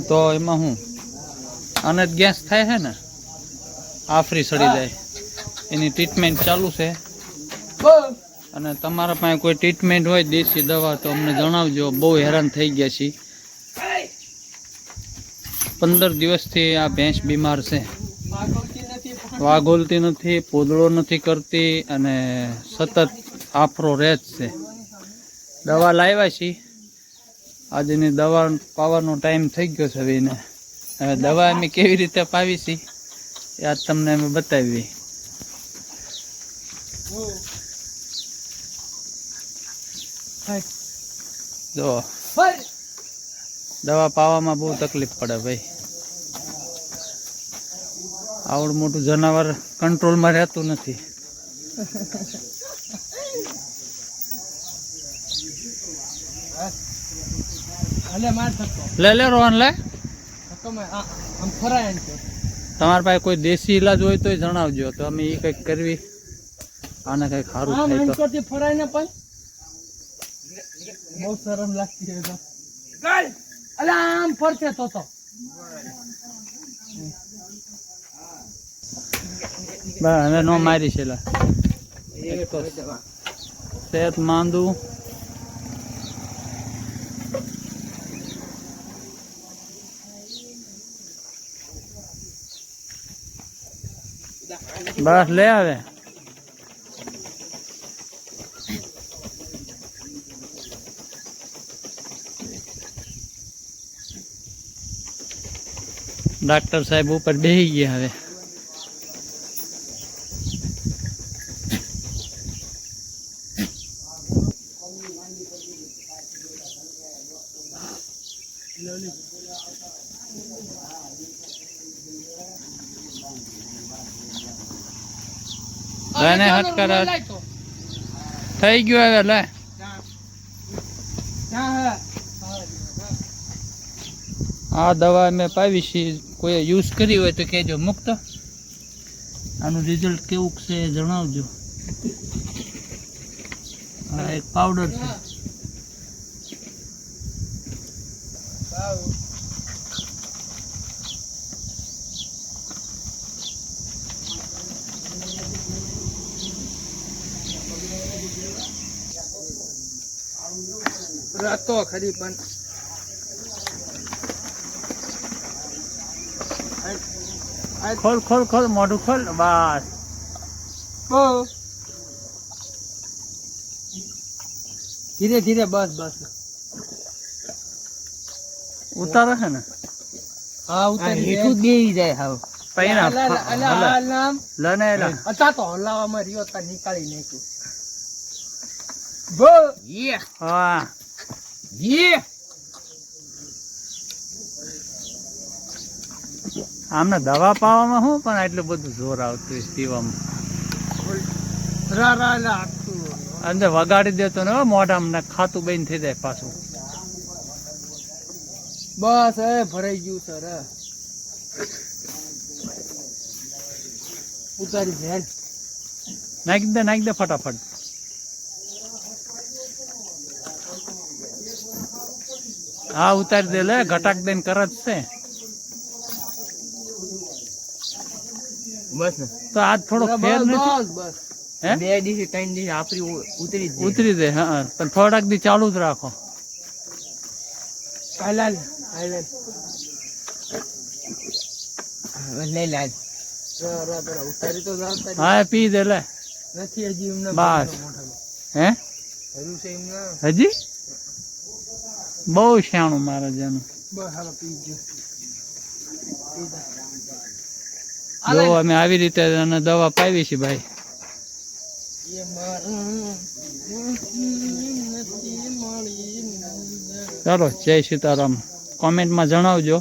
તો એમાં હું આને ગેસ થાય છે ને આફરી સડી જાય એની ટ્રીટમેન્ટ ચાલુ છે અને તમારા પાસે કોઈ ટ્રીટમેન્ટ હોય દેશી દવા તો અમને જણાવજો બહુ હેરાન થઈ ગયા છીએ 15 દિવસથી આ ભેંસ બીમાર છે વાઘોલતી નથી પોદળો નથી કરતી અને સતત આફરો રહે જ છે દવા લાવ્યા છીએ આજની દવા પાવાનો ટાઈમ થઈ ગયો છે હવે એને હવે દવા અમે કેવી રીતે પાવી છીએ એ આજ તમને અમે બતાવી જો દવા પાવામાં બહુ તકલીફ પડે ભાઈ આવડું મોટું જનાવર કંટ્રોલમાં રહેતું નથી લે લે રોહન લે તમારા પાસે કોઈ દેશી ઈલાજ હોય તો જણાવજો તો અમે એ કંઈક કરવી આને કંઈક સારું થાય તો ફરાય ને પણ બહુ શરમ લાગતી છે તો અલા આમ ફરશે તો બસ હવે નો મારી છે સેત માંદું બસ લે આવે डॉक्टर साहब ऊपर बेही गया હવે લેને હટ કર થઈ ગયો હવે લે આ દવા મેં પાવી છે કોઈ યુઝ કરી હોય તો કહેજો મુક્ત આનું રિઝલ્ટ કેવું છે જણાવજો આ એક પાવડર છે રાતો ખરી પણ खोल खोल खोल मोटू खोल बस धीरे धीरे बस बस उतारो है ना हाँ उतार हीठू दे जाए हाँ पहिना लने अच्छा तो हल्ला में रियो ता निकाली नहीं तू वो ये हाँ ये આમને દવા પાવામાં હું પણ એટલું બધું જોર આવતું પીવામાં અંદર વગાડી દેતો ને મોઢામાં ખાતું બંધ થઈ જાય પાછું બસ હવે ભરાઈ ગયું સર ઉતારી દે નાખી દે ફટાફટ હા ઉતારી દે લે ઘટાક દઈને કરે જ છે બસ તો આજ થોડો ફેર નથી બસ હે 2 દિવસ 3 દિવસ આપરી ઉતરી દે હા પણ થોડાક દી ચાલુ જ રાખો હાલાલ હાલાલ લે લે ઉતારી તો હા પી દે લે નથી હજી એમને બસ હે હજુ છે એમને હજી બહુ શાણું મારા જાનું બસ હાલો પી ગયો જો અમે આવી રીતે દવા પાવી છે ભાઈ ચાલો જય સીતારામ કોમેન્ટમાં જણાવજો